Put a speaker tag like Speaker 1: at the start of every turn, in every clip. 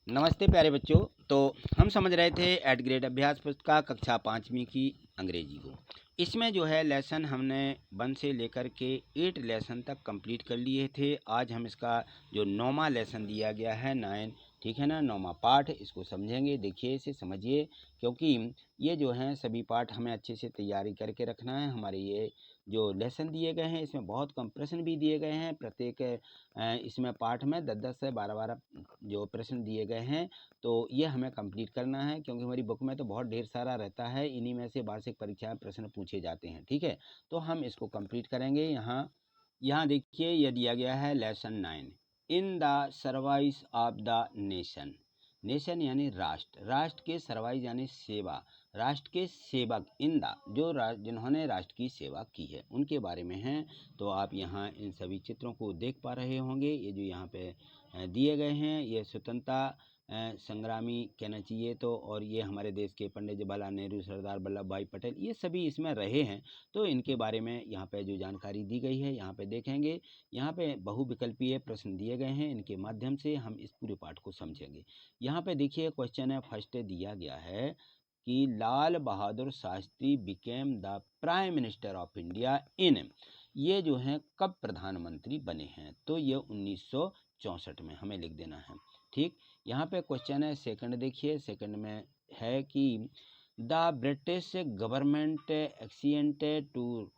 Speaker 1: नमस्ते प्यारे बच्चों। तो हम समझ रहे थे एट ग्रेड अभ्यास पुस्तक कक्षा 5वीं की अंग्रेजी को। इसमें जो है लेसन हमने 1 से लेकर के 8 लेसन तक कंप्लीट कर लिए थे। आज हम इसका जो 9वां लेसन दिया गया है 9, ठीक है ना, 9वां पाठ, इसको समझेंगे। देखिए, इसे समझिए, क्योंकि ये जो हैं सभी पाठ हमें अच्छे से तैयारी करके रखना है। हमारे ये जो लेसन दिए गए हैं इसमें बहुत कम प्रश्न भी दिए गए हैं। प्रत्येक इसमें पाठ में 10-10 से 12-12 जो प्रश्न दिए गए हैं, तो ये हमें कंप्लीट करना है, क्योंकि हमारी बुक में तो बहुत ढेर सारा रहता है। इन्हीं में से वार्षिक परीक्षा में प्रश्न पूछे जाते हैं, ठीक है। तो हम इसको कंप्लीट करेंगे। यहाँ देखिए, ये दिया गया है lesson 9, in the service of the nation. Nation यानी राष्ट्र, राष्ट्र के सर्वाइस यानी सेवा, राष्ट्र के सेवक, इन द जो जिन्होंने राष्ट्र की सेवा की है उनके बारे में है। तो आप यहाँ इन सभी चित्रों को देख पा रहे होंगे। ये जो यहाँ पे दिए गए हैं, ये स्वतंत्रता संग्रामी कहना चाहिए तो, और ये हमारे देश के पंडित जवाहरलाल नेहरू, सरदार वल्लभ भाई पटेल, ये सभी इसमें रहे हैं। तो इनके बारे में यहाँ पे जो जानकारी दी गई है यहाँ पे देखेंगे। यहाँ पे बहुविकल्पीय प्रश्न दिए गए हैं, इनके माध्यम से हम इस पूरे पाठ को समझेंगे। यहाँ पे देखिए क्वेश्चन है, फर्स्ट दिया गया है कि Lal Bahadur Shastri became the prime minister of India in, ये जो हैं कब प्रधानमंत्री बने हैं, तो ये 1964 में हमें लिख देना है, ठीक। यहाँ पे क्वेश्चन है सेकंड, देखिए सेकंड में है कि the British government accident to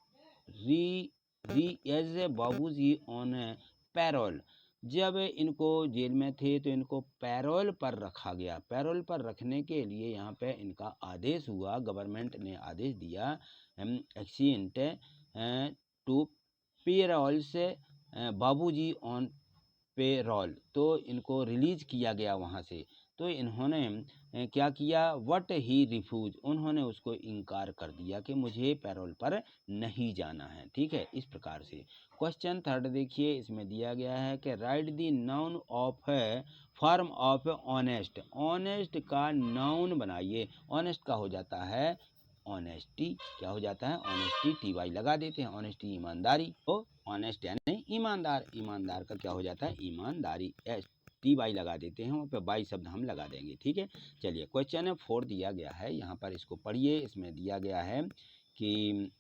Speaker 1: release Babuji on parole, जब इनको जेल में थे तो इनको पैरोल पर रखा गया। पैरोल पर रखने के लिए यहाँ पे इनका आदेश हुआ, गवर्नमेंट ने आदेश दिया एक्सीडेंट टू पेरोल से बाबूजी ऑन पेरोल, तो इनको रिलीज किया गया वहाँ से। तो इन्होंने क्या किया, व्हाट ही रिफ्यूज, उन्होंने उसको इनकार कर दिया कि मुझे पैरोल पर नहीं जाना है, ठीक है। इस प्रकार से क्वेश्चन थर्ड देखिए, इसमें दिया गया है कि right the noun of form of honest, honest का नाउन बनाइए। ऑनेस्ट का हो जाता है ऑनेस्टी, क्या हो जाता है ऑनेस्टी, टी वाई लगा देते हैं, ऑनेस्टी ईमानदारी। तो ऑनेस्ट यानी ईमानदार, ईमानदार का क्या हो जाता है ईमानदारी, एस टी वाई लगा देते हैं, वहाँ पे वाई शब्द हम लगा देंगे, ठीक है। चलिए क्वेश्चन है 4 दिया गया है, यहाँ पर इसको पढ़िए। इसमें दिया गया है कि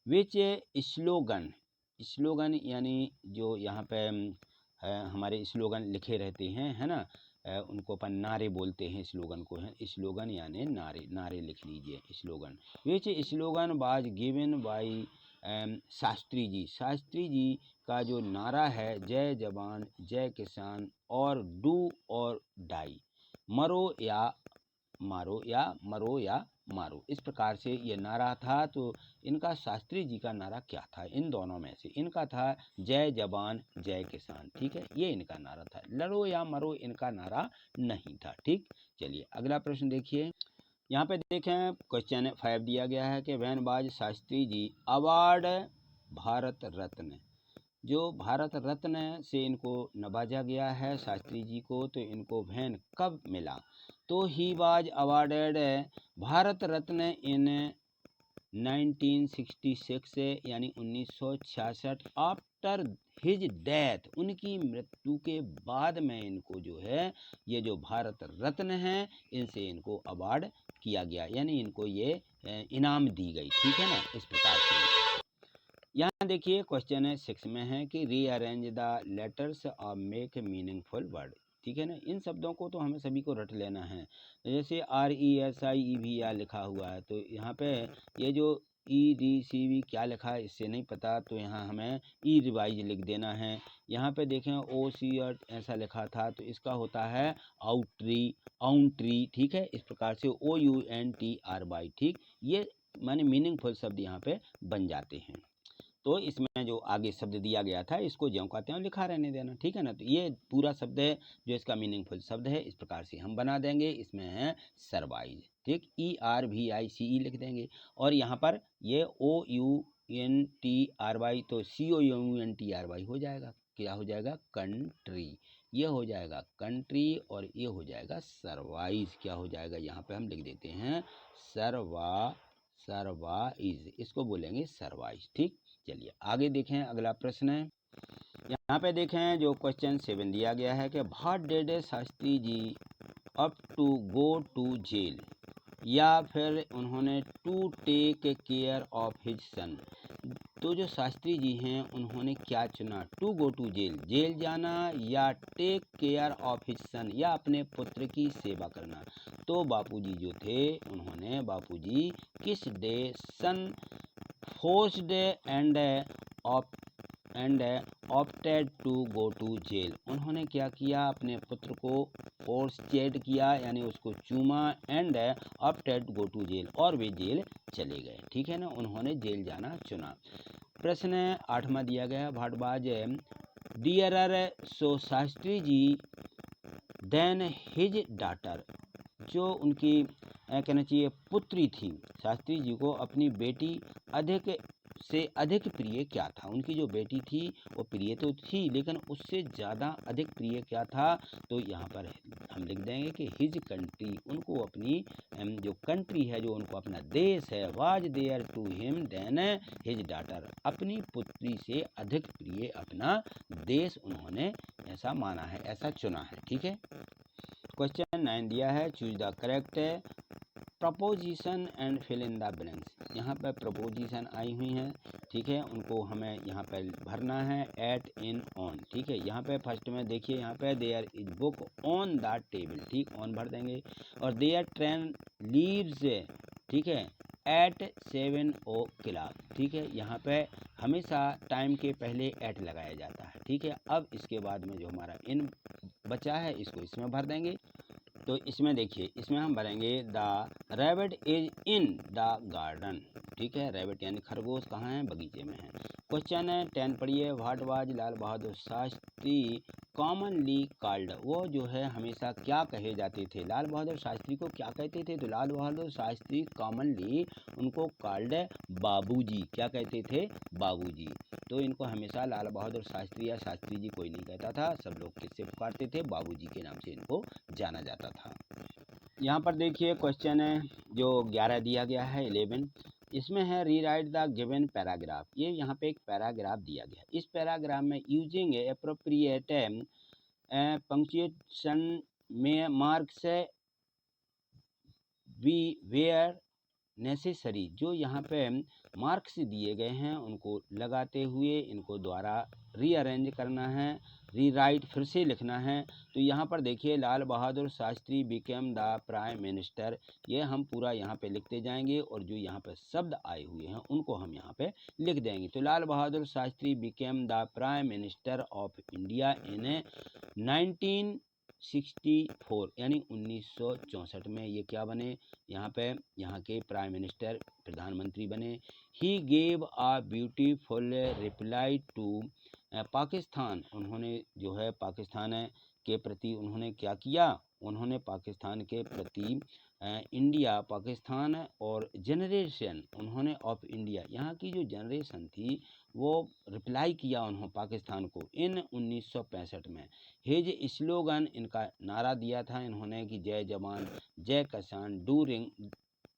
Speaker 1: विच स्लोगन, स्लोगन यानी जो यहाँ पे हमारे स्लोगन लिखे रहते हैं, है ना, उनको अपन नारे बोलते हैं, स्लोगन को है स्लोगन यानी नारे, नारे लिख लीजिए slogan. Which slogan was given by Shastri ji, Shastri ji का जो नारा है, जय जवान जय किसान और डू और डाई, मरो या मारो या मरो या मारो, इस प्रकार से ये नारा था। तो इनका शास्त्री जी का नारा क्या था, इन दोनों में से इनका था जय जवान जय किसान, ठीक है, ये इनका नारा था। लड़ो या मरो इनका नारा नहीं था, ठीक। चलिए अगला प्रश्न देखिए, यहाँ पे देखें क्वेश्चन 5 दिया गया है कि वैनबाज शास्त्री जी अवार्ड भारत रत्न, जो भारत रत्न से इनको नवाजा गया है शास्त्री जी को, तो इनको वैन कब मिला, तो he was awarded Bharat Ratna in 1966 यानी 1966, आफ्टर हिज डेथ, उनकी मृत्यु के बाद में इनको जो है ये जो भारत रत्न है इनसे इनको अवार्ड किया गया, यानी इनको ये इनाम दी गई, ठीक है ना, इस प्रकार से। यहाँ देखिए क्वेश्चन है 6 में है कि रीअरेंज द लेटर्स और मेक मीनिंगफुल वर्ड, ठीक है ना। इन शब्दों को तो हमें सभी को रट लेना है। जैसे RESIEVR लिखा हुआ है, तो यहाँ पे ये जो EDCV क्या लिखा है इससे नहीं पता, तो यहाँ हमें ई रिवाइज लिख देना है। यहाँ पे देखें OC ऐसा लिखा था, तो इसका होता है आउट्री, आउंट्री, ठीक है, इस प्रकार से OUNTRY, ठीक। ये माने मीनिंगफुल शब्द यहाँ पे बन जाते हैं। तो इसमें जो आगे शब्द दिया गया था इसको ज्यों का त्यों लिखा रहने देना, ठीक है ना। तो ये पूरा शब्द है जो इसका मीनिंगफुल शब्द है, इस प्रकार से हम बना देंगे। इसमें है सर्वाइज, ठीक, ERVICE लिख देंगे। और यहाँ पर ये OUNTRY, तो COUNTRY हो जाएगा, क्या हो जाएगा कंट्री, ये हो जाएगा कंट्री, और ये हो जाएगा सर्वाइज, क्या हो जाएगा यहाँ पे हम लिख देते हैं सर्वाइज, इसको बोलेंगे सर्वाइज, ठीक। चलिए आगे देखें, अगला प्रश्न है, यहाँ पे देखें जो क्वेश्चन 7 दिया गया है कि what did Shastri ji opt to go to jail, या फिर उन्होंने to take care of his son. तो जो शास्त्री जी हैं उन्होंने क्या चुना, to go to jail, jail जाना, या take care of his son, या अपने पुत्र की सेवा करना। तो बापूजी जो थे उन्होंने, Bapuji kissed the son forced and opted to go to jail, उन्होंने क्या किया, अपने पुत्र को फोर्स्ड किया यानी उसको चूमा, and opted go to jail, और वे जेल चले गए। ठीक है ना, उन्होंने जेल जाना चुना। प्रश्न 8वां दिया गया, भारद्वाज डियरर सो Shastri ji then his daughter, जो उनकी कहना चाहिए पुत्री थी, शास्त्री जी को अपनी बेटी अधिक से अधिक प्रिय क्या था। उनकी जो बेटी थी वो प्रिय तो थी, लेकिन उससे ज़्यादा अधिक प्रिय क्या था, तो यहाँ पर हम लिख देंगे कि हिज कंट्री, उनको अपनी जो कंट्री है, जो उनको अपना देश है, was dearer to him than his daughter, अपनी पुत्री से अधिक प्रिय अपना देश उन्होंने ऐसा माना है, ऐसा चुना है। ठीक है। क्वेश्चन 9 दिया है, choose the correct preposition and fill in the blanks. यहाँ पर प्रपोजिशन आई हुई हैं, ठीक है, उनको हमें यहाँ पर भरना है, एट, इन, ऑन। ठीक है, यहाँ पे फर्स्ट में देखिए, यहाँ पे there is book on the table, ठीक, ऑन भर देंगे, और देयर ट्रेन लीव्स, ठीक है, एट 7 o'clock। ठीक है, यहाँ पे हमेशा टाइम के पहले एट लगाया जाता है। ठीक है, अब इसके बाद में जो हमारा इन बचा है इसको इसमें भर देंगे। तो इसमें देखिए, इसमें हम भरेंगे the rabbit is in the garden. ठीक है, रैबिट यानी खरगोश कहाँ है, बगीचे में है। क्वेश्चन 10 पढ़िए, what was Lal Bahadur Shastri commonly called, वो जो है हमेशा क्या कहे जाते थे, लाल बहादुर शास्त्री को क्या कहते थे, तो लाल बहादुर शास्त्री कॉमनली उनको कॉल्ड बाबूजी, क्या कहते थे, बाबूजी। तो इनको हमेशा लाल बहादुर शास्त्री या शास्त्री जी कोई नहीं कहता था, सब लोग किससे पुकारते थे, बाबूजी के नाम से इनको जाना जाता था। यहाँ पर देखिए क्वेश्चन है जो 11 दिया गया है, 11, इसमें है रीराइट द गिवन पैराग्राफ। ये यहाँ पे एक पैराग्राफ दिया गया, इस पैराग्राफ में यूजिंग एप्रोप्रिएट पंक्चुएशन में मार्क्स वी वेयर नेसेसरी, जो यहाँ पे मार्क्स दिए गए हैं उनको लगाते हुए इनको द्वारा रीअरेंज करना है, रीराइट फिर से लिखना है। तो यहाँ पर देखिए, Lal Bahadur Shastri became the prime minister, ये हम पूरा यहाँ पे लिखते जाएंगे, और जो यहाँ पे शब्द आए हुए हैं उनको हम यहाँ पे लिख देंगे। तो Lal Bahadur Shastri became the prime minister of India in 1964, यानी 1964 में ये क्या बने, यहाँ पे यहाँ के प्राइम मिनिस्टर, प्रधानमंत्री बने। He gave a beautiful reply to Pakistan, उन्होंने जो है पाकिस्तान के प्रति उन्होंने क्या किया, उन्होंने पाकिस्तान के प्रति इंडिया, पाकिस्तान और जनरेशन, उन्होंने ऑफ इंडिया, यहाँ की जो जनरेशन थी वो रिप्लाई किया उन्होंने पाकिस्तान को इन 1965 में। हिज स्लोगन, इनका नारा दिया था इन्होंने कि जय जवान जय किसान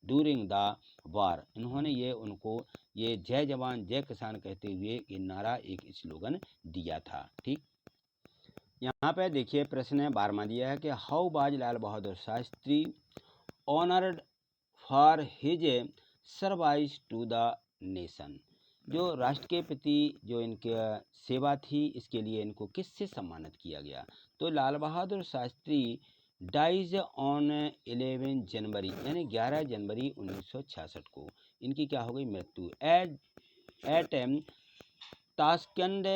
Speaker 1: डूरिंग द वार, इन्होंने ये उनको ये जय जवान जय किसान कहते हुए ये नारा एक स्लोगन दिया था। ठीक, यहाँ पे देखिए प्रश्न 12वां दिया है कि how was Lal Bahadur Shastri honoured for his service to the nation, जो राष्ट्र के प्रति जो इनकी सेवा थी इसके लिए इनको किससे सम्मानित किया गया, तो लाल बहादुर शास्त्री डाइज ऑन 11 जनवरी, यानी 11 जनवरी 1966 को इनकी क्या हो गई, मृत्यु। At Tashkent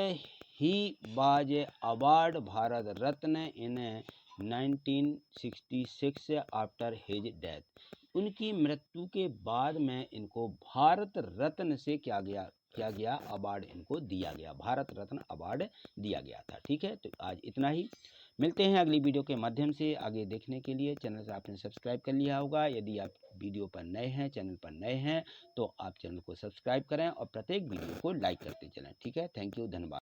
Speaker 1: he was award Bharat Ratna in 1966 after his death, उनकी मृत्यु के बाद में इनको भारत रत्न से क्या गया अवार्ड इनको दिया गया, भारत रत्न अवार्ड दिया गया था। ठीक है, तो आज इतना ही, मिलते हैं अगली वीडियो के माध्यम से। आगे देखने के लिए चैनल से आपने सब्सक्राइब कर लिया होगा, यदि आप वीडियो पर नए हैं, चैनल पर नए हैं, तो आप चैनल को सब्सक्राइब करें और प्रत्येक वीडियो को लाइक करते चलें। ठीक है, थैंक यू, धन्यवाद।